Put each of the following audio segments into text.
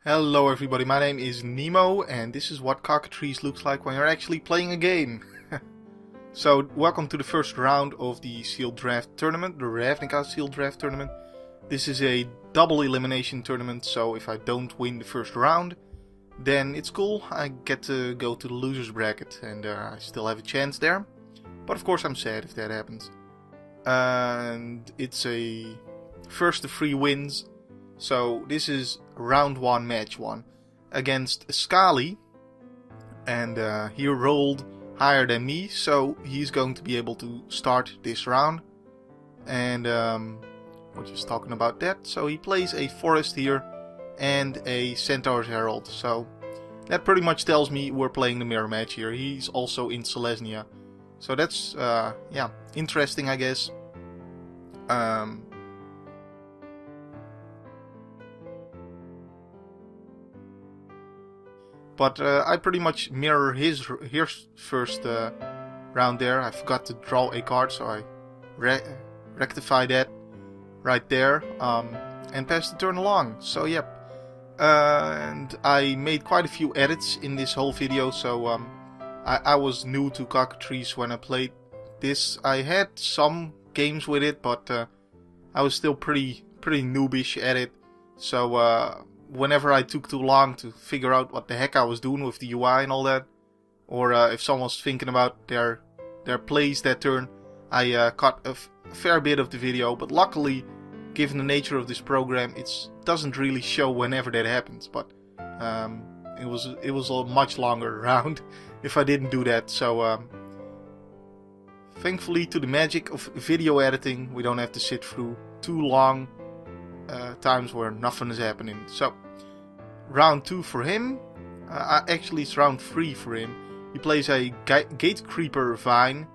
Hello everybody, my name is Nemo and this is what Cockatrice looks like when you're actually playing a game. So, welcome to the first round of the Sealed Draft Tournament, the Ravnica Sealed Draft Tournament. This is a double elimination tournament, so if I don't win the first round, then it's cool. I get to go to the loser's bracket and I still have a chance there. But of course I'm sad if that happens. And it's a first to 3 wins. So this is round 1, match 1 against Skcali, and he rolled higher than me, so he's going to be able to start this round. And we're just talking about that. So he plays a Forest here and a Centaur's Herald. So that pretty much tells me we're playing the mirror match here. He's also in Selesnya, so that's yeah, interesting, I guess. But I pretty much mirror his first round there. I forgot to draw a card, so I rectify that right there and pass the turn along. So yep, and I made quite a few edits in this whole video. So I was new to Cockatrice when I played this. I had some games with it, but I was still pretty noobish at it. So whenever I took too long to figure out what the heck I was doing with the UI and all that, or if someone was thinking about their plays that turn, I cut a fair bit of the video. But luckily, given the nature of this program, it doesn't really show whenever that happens. But it was a much longer round if I didn't do that. So thankfully, to the magic of video editing, we don't have to sit through too long times where nothing is happening. So round 2 for him, actually it's round 3 for him. He plays a Gate Creeper Vine,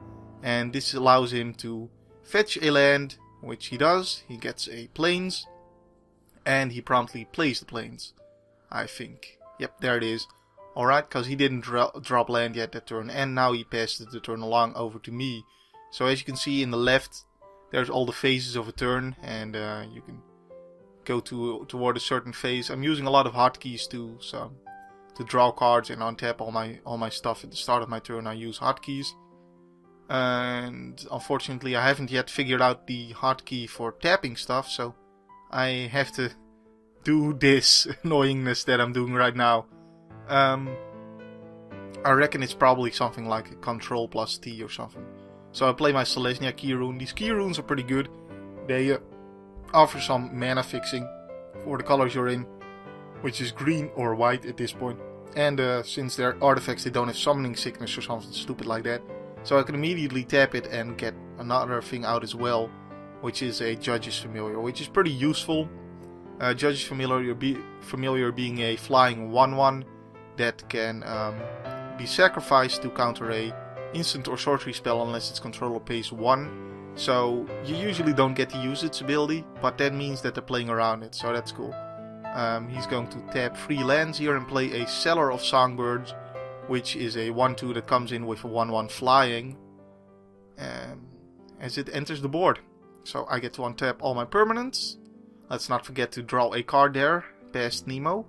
and this allows him to fetch a land, which he does. He gets a plains, and he promptly plays the plains, I think. Yep, there it is. Alright, because he didn't drop land yet that turn, and now he passes the turn along over to me. So as you can see in the left, there's all the phases of a turn, and you can go toward a certain phase. I'm using a lot of hotkeys too, so to draw cards and untap all my stuff at the start of my turn, I use hotkeys. And unfortunately, I haven't yet figured out the hotkey for tapping stuff, so I have to do this annoyingness that I'm doing right now. I reckon it's probably something like Control plus T or something. So I play my Selesnya key rune. These key runes are pretty good. They offer some mana fixing for the colors you're in, which is green or white at this point. And since they're artifacts, they don't have summoning sickness or something stupid like that. So I can immediately tap it and get another thing out as well, which is a Judge's Familiar, which is pretty useful. Judge's Familiar being a flying 1/1 that can be sacrificed to counter a instant or sorcery spell unless its controller pays 1. So you usually don't get to use its ability, but that means that they're playing around it, so that's cool. He's going to tap 3 lands here and play a Cellar of Songbirds, which is a 1/2 that comes in with a 1/1 flying as it enters the board. So I get to untap all my permanents. Let's not forget to draw a card there, past Nemo.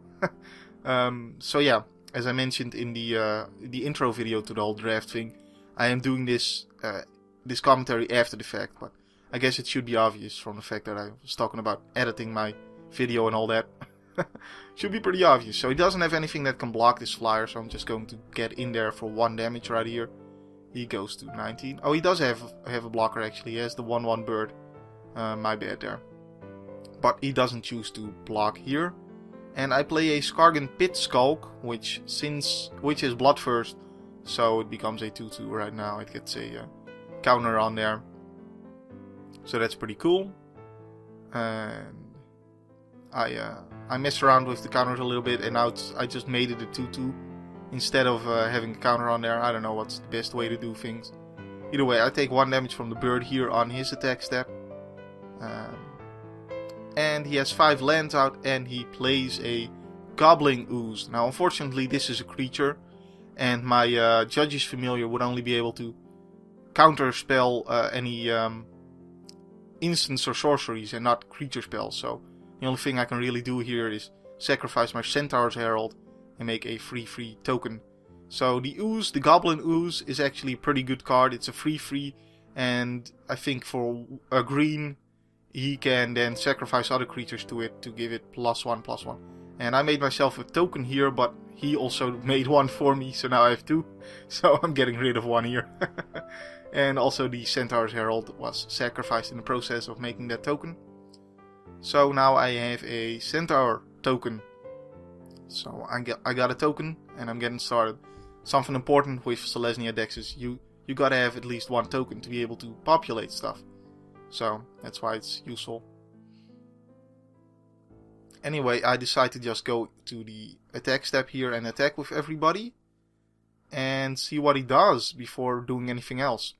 So yeah, as I mentioned in the intro video to the whole draft thing, I am doing this commentary after the fact, but I guess it should be obvious from the fact that I was talking about editing my video and all that. Should be pretty obvious. So he doesn't have anything that can block this flyer, so I'm just going to get in there for 1 damage right here. He goes to 19. Oh, he does have a blocker actually. He has the 1/1 bird. My bad there. But he doesn't choose to block here. And I play a Skargan Pit Skulk, which is Bloodthirst, so it becomes a 2/2 right now. It gets a counter on there, so that's pretty cool. And I messed around with the counters a little bit, and now I just made it a 2/2 instead of having a counter on there. I don't know what's the best way to do things. Either way, I take 1 damage from the bird here on his attack step, and he has 5 lands out, and he plays a Gobbling Ooze. Now unfortunately this is a creature, and my Judge's Familiar would only be able to counter spell any instants or sorceries and not creature spells. So the only thing I can really do here is sacrifice my Centaur's Herald and make a free token. So the Ooze, the Goblin Ooze, is actually a pretty good card. It's a free, and I think for a green, he can then sacrifice other creatures to it to give it +1/+1. And I made myself a token here, but he also made one for me, so now I have 2. So I'm getting rid of 1 here. And also the Centaur's Herald was sacrificed in the process of making that token. So now I have a Centaur token. So I got a token and I'm getting started. Something important with Selesnya decks is you gotta have at least 1 token to be able to populate stuff. So that's why it's useful. Anyway, I decide to just go to the attack step here and attack with everybody. And see what he does before doing anything else.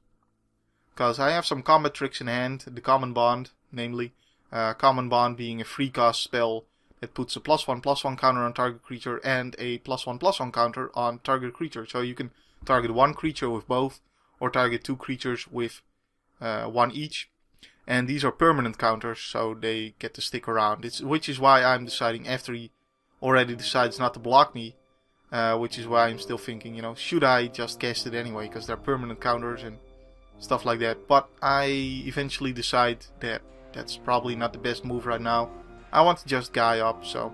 Because I have some combat tricks in hand. The Common Bond, namely. Common Bond being a free cast spell that puts a +1/+1 counter on target creature and a +1/+1 counter on target creature. So you can target 1 creature with both, or target 2 creatures with 1 each. And these are permanent counters, so they get to stick around. Which is why I'm deciding, after he already decides not to block me, which is why I'm still thinking, should I just cast it anyway, because they're permanent counters and stuff like that. But I eventually decide that that's probably not the best move right now. I want to just guy up, so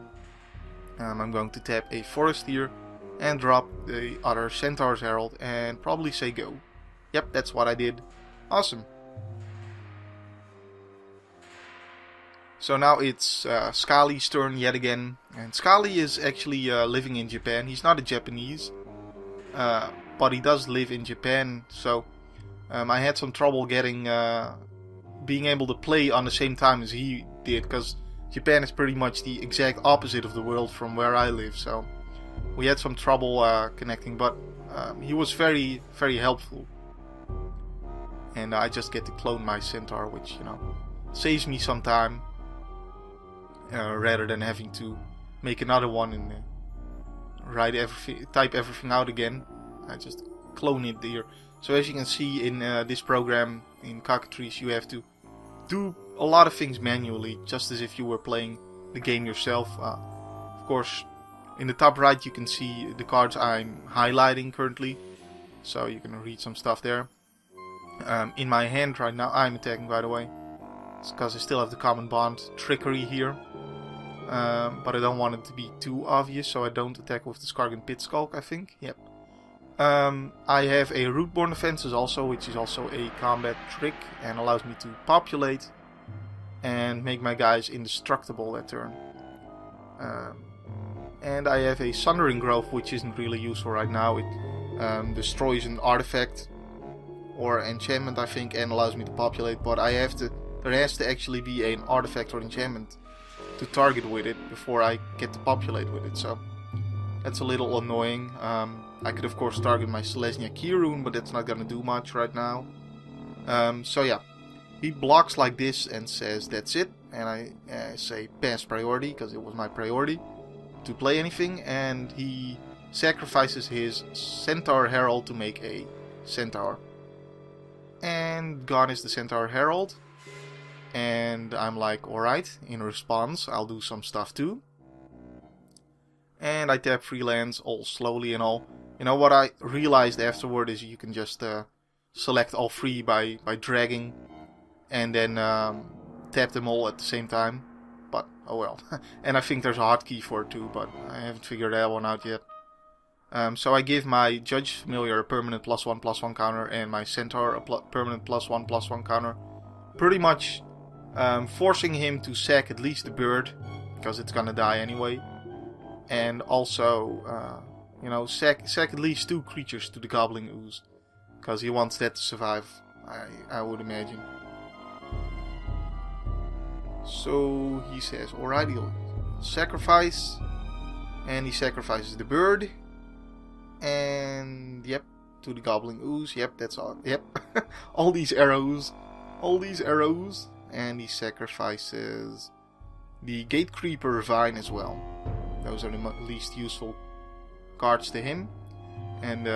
I'm going to tap a Forest here and drop the other Centaur's Herald and probably say go. Yep, that's what I did. Awesome. So now it's Skcali's turn yet again. And Skcali is actually living in Japan. He's not a Japanese, but he does live in Japan. So I had some trouble being able to play on the same time as he did, because Japan is pretty much the exact opposite of the world from where I live. So we had some trouble connecting, but he was very, very helpful. And I just get to clone my Centaur, which, saves me some time. Rather than having to make another one and type everything out again. I just clone it there. So as you can see in this program, in Cockatrice, you have to do a lot of things manually, just as if you were playing the game yourself. Of course, in the top right you can see the cards I'm highlighting currently, so you can read some stuff there. In my hand right now, I'm attacking, by the way. It's because I still have the Common Bond trickery here. But I don't want it to be too obvious, so I don't attack with the Skargan Pit Skulk, I think. Yep. I have a Rootborn Defenses also, which is also a combat trick and allows me to populate and make my guys indestructible that turn. And I have a Sundering Growth, which isn't really useful right now. It destroys an artifact or enchantment, I think, and allows me to populate, but there has to actually be an artifact or enchantment to target with it before I get to populate with it, so that's a little annoying. I could of course target my Selesnya Key Rune, but that's not gonna do much right now. So yeah, he blocks like this and says that's it, and I say pass priority, because it was my priority to play anything, and he sacrifices his Centaur Herald to make a Centaur. And gone is the Centaur Herald. And I'm like, alright, in response, I'll do some stuff too. And I tap 3 lands, all slowly and all. What I realized afterward is you can just select all 3 by dragging. And then tap them all at the same time. But, oh well. And I think there's a hotkey for it too, but I haven't figured that one out yet. So I give my Judge Familiar a permanent +1/+1 counter, and my Centaur a permanent +1/+1 counter. Pretty much forcing him to sack at least the bird, because it's gonna die anyway. And also, sack at least 2 creatures to the Goblin Ooze, because he wants that to survive, I would imagine. So he says, alright, he'll sacrifice, and he sacrifices the bird. And yep, to the Goblin Ooze. Yep, that's all. Yep, all these arrows, and he sacrifices the Gatecreeper Vine as well. Those are the least useful cards to him. And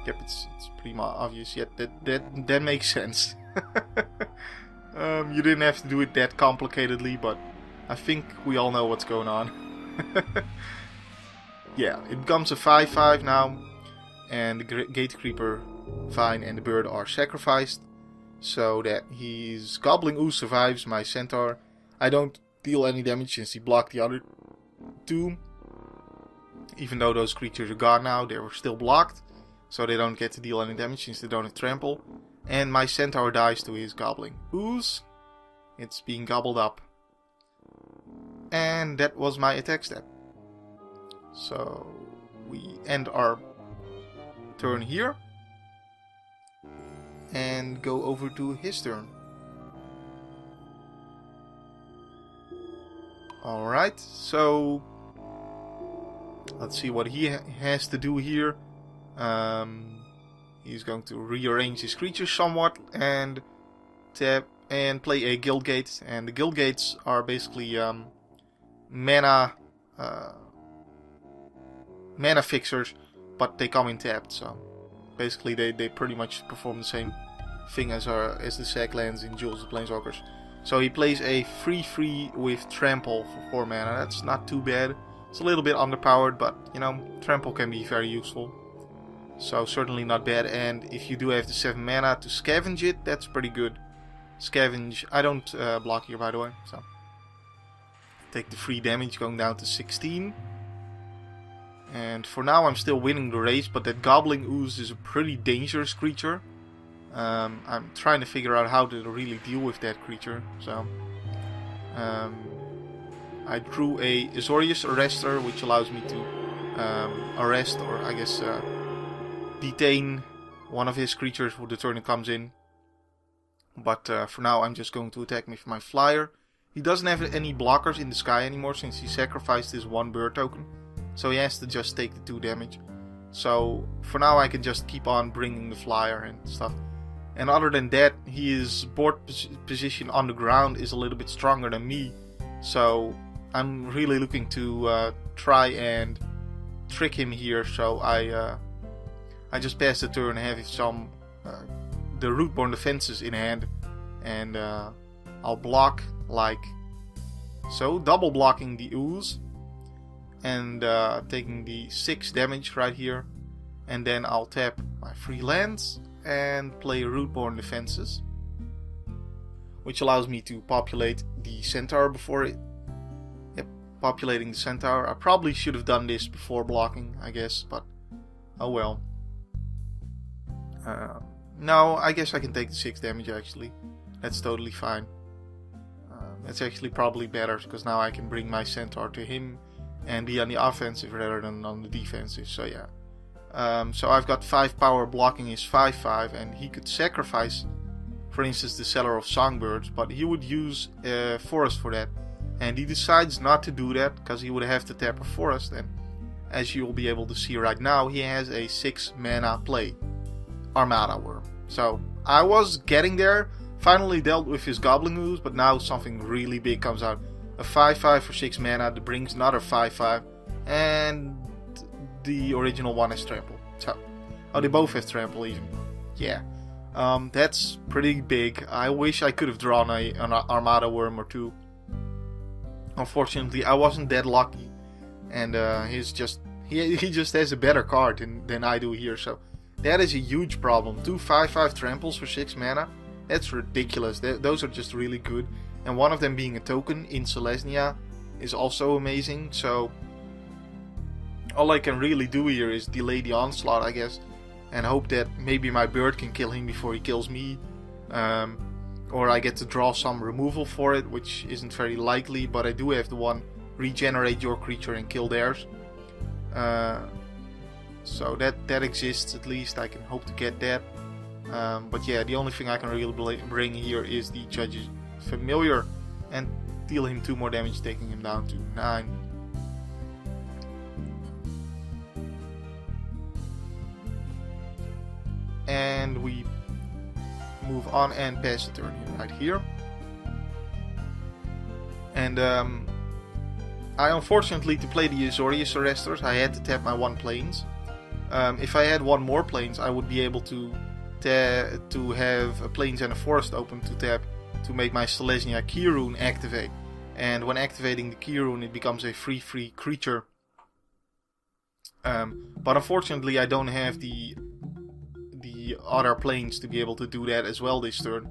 yep, it's pretty obvious. Yet that makes sense. You didn't have to do it that complicatedly, but I think we all know what's going on. Yeah, it becomes a 5/5 now. And the Gate Creeper, Vine, and the Bird are sacrificed. So that his Gobbling Ooze survives my Centaur. I don't deal any damage since he blocked the other two. Even though those creatures are gone now, they were still blocked. So they don't get to deal any damage since they don't have trample. And my Centaur dies to his Gobbling Ooze. It's being gobbled up. And that was my attack step. So we end our turn here. And go over to his turn. Alright, so let's see what he has to do here. He's going to rearrange his creatures somewhat and tap and play a Guild Gate. And the Guild Gates are basically mana fixers, but they come in tapped. So basically they pretty much perform the same thing as the sack lands in Jewels of Planeswalkers. So he plays a 3/3 with Trample for 4 mana. That's not too bad. It's a little bit underpowered, but you know, Trample can be very useful. So certainly not bad. And if you do have the 7 mana to scavenge it, that's pretty good. Scavenge. I don't block here, by the way. So take the 3 damage, going down to 16. And for now I'm still winning the race, but that Gobbling Ooze is a pretty dangerous creature. I'm trying to figure out how to really deal with that creature. So I drew a Azorius Arrestor, which allows me to arrest, or I guess detain one of his creatures for the turn it comes in. But for now I'm just going to attack with my Flyer. He doesn't have any blockers in the sky anymore since he sacrificed his 1 bird token. So he has to just take the 2 damage. So for now I can just keep on bringing the Flyer and stuff. And other than that, his board position on the ground is a little bit stronger than me. So I'm really looking to try and trick him here. So I just pass the turn and have some the Rootborn defenses in hand. And I'll block like so, double blocking the Ooze. And taking the 6 damage right here. And then I'll tap my 3 lands and play Rootborn Defenses, which allows me to populate the Centaur before it. Yep, populating the Centaur. I probably should have done this before blocking, I guess, but oh well. No, I guess I can take the 6 damage actually. That's totally fine. That's actually probably better, because now I can bring my Centaur to him and be on the offensive rather than on the defensive, so yeah. So I've got 5 power blocking his 5/5, and he could sacrifice, for instance, the Seller of Songbirds, but he would use Forest for that. And he decides not to do that, because he would have to tap a Forest, and as you'll be able to see right now, he has a 6 mana play, Armada Worm. So I was getting there, finally dealt with his Gobbling Ooze, but now something really big comes out. A 5/5 for 6 mana that brings another 5/5, and the original one has Trample. So, oh, they both have Trample even. Yeah, that's pretty big. I wish I could have drawn an Armada Worm or 2. Unfortunately, I wasn't that lucky, and he just has a better card than I do here. So that is a huge problem. 2 5/5 Tramples for 6 mana. That's ridiculous. Those are just really good. And one of them being a token in Selesnya is also amazing. So all I can really do here is delay the onslaught, I guess, and hope that maybe my bird can kill him before he kills me. Or I get to draw some removal for it, which isn't very likely, but I do have the one regenerate your creature and kill theirs. So that exists at least. I can hope to get that. But yeah, the only thing I can really bring here is the Judge's Familiar and deal him 2 more damage, taking him down to 9. And we move on and pass the turn right here. And I unfortunately, to play the Azorius Arrestors, I had to tap my 1 plains. If I had 1 more plains, I would be able to have a plains and a forest open to tap to make my Selesnya Key Rune activate. and when activating the key rune it becomes a free creature. But unfortunately I don't have the other planes to be able to do that as well this turn.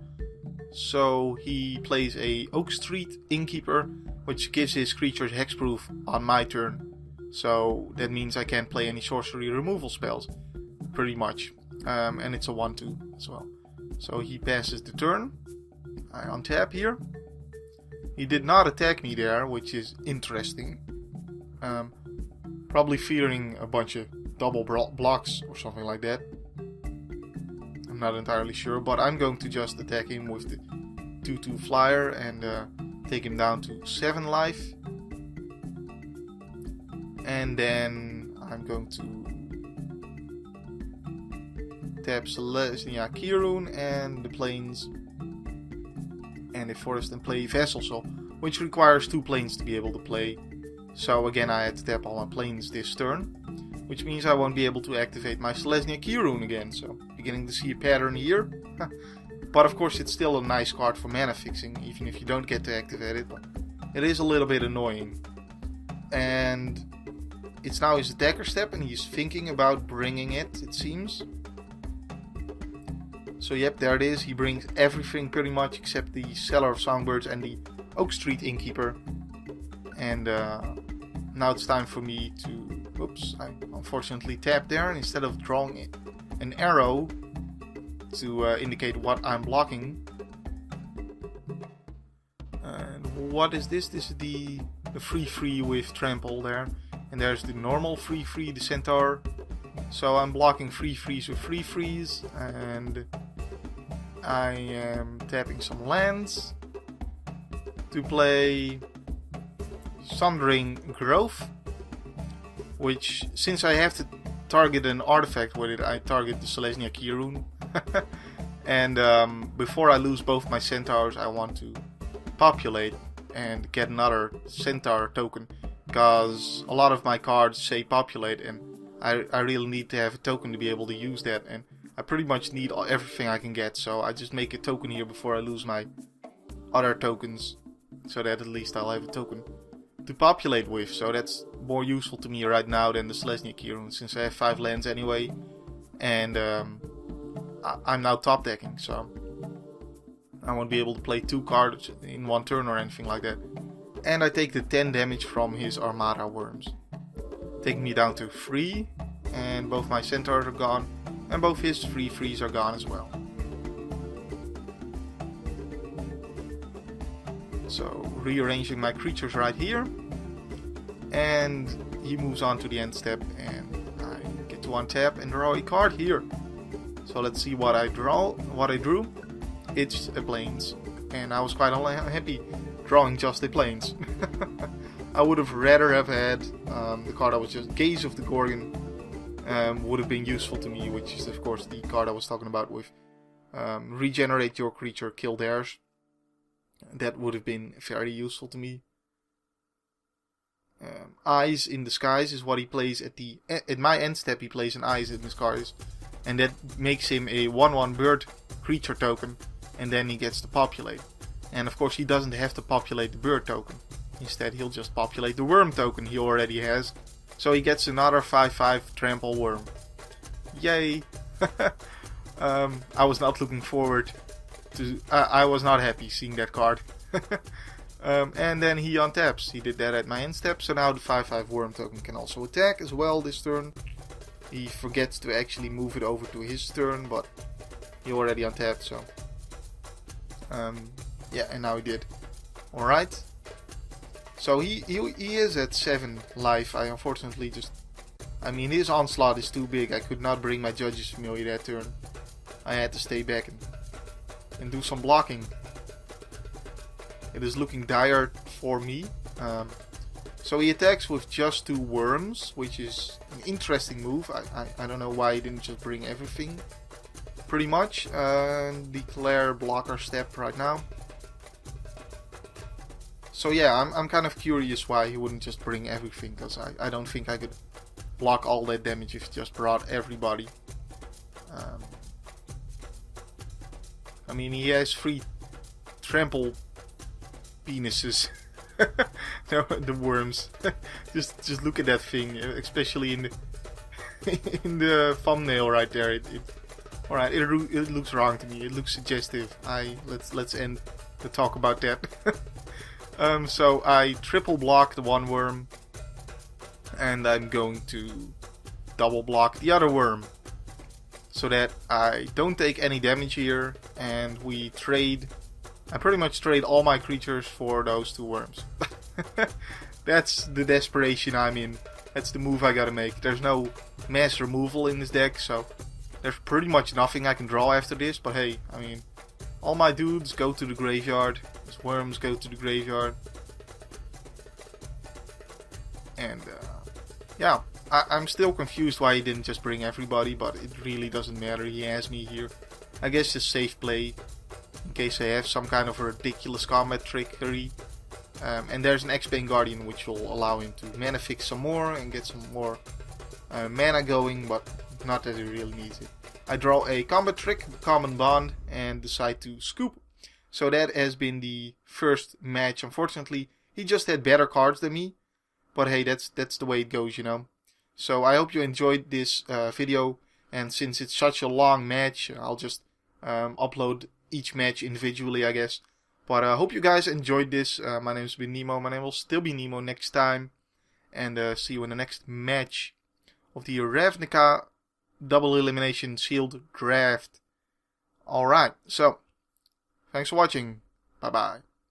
So he plays a Oak Street Innkeeper, which gives his creatures hexproof on my turn. So that means I can't play any sorcery removal spells, pretty much. And it's a 1/2 as well. So he passes the turn. I untap here. He did not attack me there, which is interesting. Probably fearing a bunch of double blocks or something like that. I'm not entirely sure, but I'm going to just attack him with the 2/2 flyer and take him down to 7 life. And then I'm going to tap Selesnya Keyrune and the plains and the forest and play Vessel Soul, which requires 2 plains to be able to play. So again I had to tap all my plains this turn, which means I won't be able to activate my Selesnya Keyrune again. So beginning to see a pattern here. But of course it's still a nice card for mana fixing, even if you don't get to activate it. But it is a little bit annoying. And it's now his attacker step and he's thinking about bringing it, it seems. So yep, there it is. He brings everything pretty much except the Cellar of Songbirds and the Oak Street Innkeeper. And now it's time for me to... Oops, I unfortunately tapped there. And instead of drawing an arrow to indicate what I'm blocking. And what is this? This is the free with trample there. And there's the normal free, the centaur. So I'm blocking free freeze with free freeze. And I am tapping some lands to play Sundering Grove, which, since I have to target an artifact with it, I target the Selesnya Keyrune. And before I lose both my centaurs, I want to populate and get another centaur token, because a lot of my cards say populate, and I really need to have a token to be able to use that, and I pretty much need everything I can get, so I just make a token here before I lose my other tokens, so that at least I'll have a token to populate with. So that's more useful to me right now than the Selesnya Keyrune, since I have 5 lands anyway, and I'm now top decking, so I won't be able to play 2 cards in 1 turn or anything like that. And I take the 10 damage from his Armada Worms, taking me down to 3, and both my centaurs are gone, and both his free frees are gone as well. So rearranging my creatures right here, and he moves on to the end step, and I get to untap and draw a card here. So let's see what I drew. It's a plains, and I was quite unhappy drawing just a plains. I would have rather have had the card I was just Gaze of the Gorgon. Would have been useful to me, which is of course the card I was talking about with regenerate your creature, kill theirs. That would have been very useful to me. Eyes in the Skies is what he plays at my end step. He plays an Eyes in the Skies, and that makes him a 1/1 bird creature token, and then he gets to populate. And of course he doesn't have to populate the bird token. Instead he'll just populate the worm token he already has. So he gets another 5/5 trample worm. Yay! I was not looking forward to... I was not happy seeing that card. And then he untaps. He did that at my end step, so now the 5/5 worm token can also attack as well this turn. He forgets to actually move it over to his turn, but he already untapped, so... yeah, and now he did. Alright. So he is at 7 life. I unfortunately just... I mean, his onslaught is too big. I could not bring my Judge's Familiar that turn. I had to stay back and do some blocking. It is looking dire for me. So he attacks with just 2 worms, which is an interesting move. I don't know why he didn't just bring everything. Pretty much. Declare blocker step right now. So yeah, I'm kind of curious why he wouldn't just bring everything, because I don't think I could block all that damage if he just brought everybody. I mean, he has 3 trample penises. No, the worms. just look at that thing, especially in the in the thumbnail right there. Alright, it looks wrong to me. It looks suggestive. Let's end the talk about that. So I triple block the one worm, and I'm going to double block the other worm, so that I don't take any damage here, and we trade. I pretty much trade all my creatures for those two worms. That's the desperation I'm in. That's the move I gotta make. There's no mass removal in this deck, so there's pretty much nothing I can draw after this. But hey, I mean, all my dudes go to the graveyard. These worms go to the graveyard. And yeah, I'm still confused why he didn't just bring everybody, but it really doesn't matter. He has me here. I guess it's safe play, in case I have some kind of a ridiculous combat trickery. And there's an X-Bane Guardian, which will allow him to mana fix some more and get some more mana going, but not that he really needs it. I draw a combat trick, Common Bond, and decide to scoop. So that has been the first match. Unfortunately, he just had better cards than me, but hey, that's the way it goes, you know. So I hope you enjoyed this video, and since it's such a long match, I'll just upload each match individually, I guess. But I hope you guys enjoyed this. My name's been Nemo. My name will still be Nemo next time. And see you in the next match of the Ravnica double elimination sealed draft. Alright, so thanks for watching. Bye bye.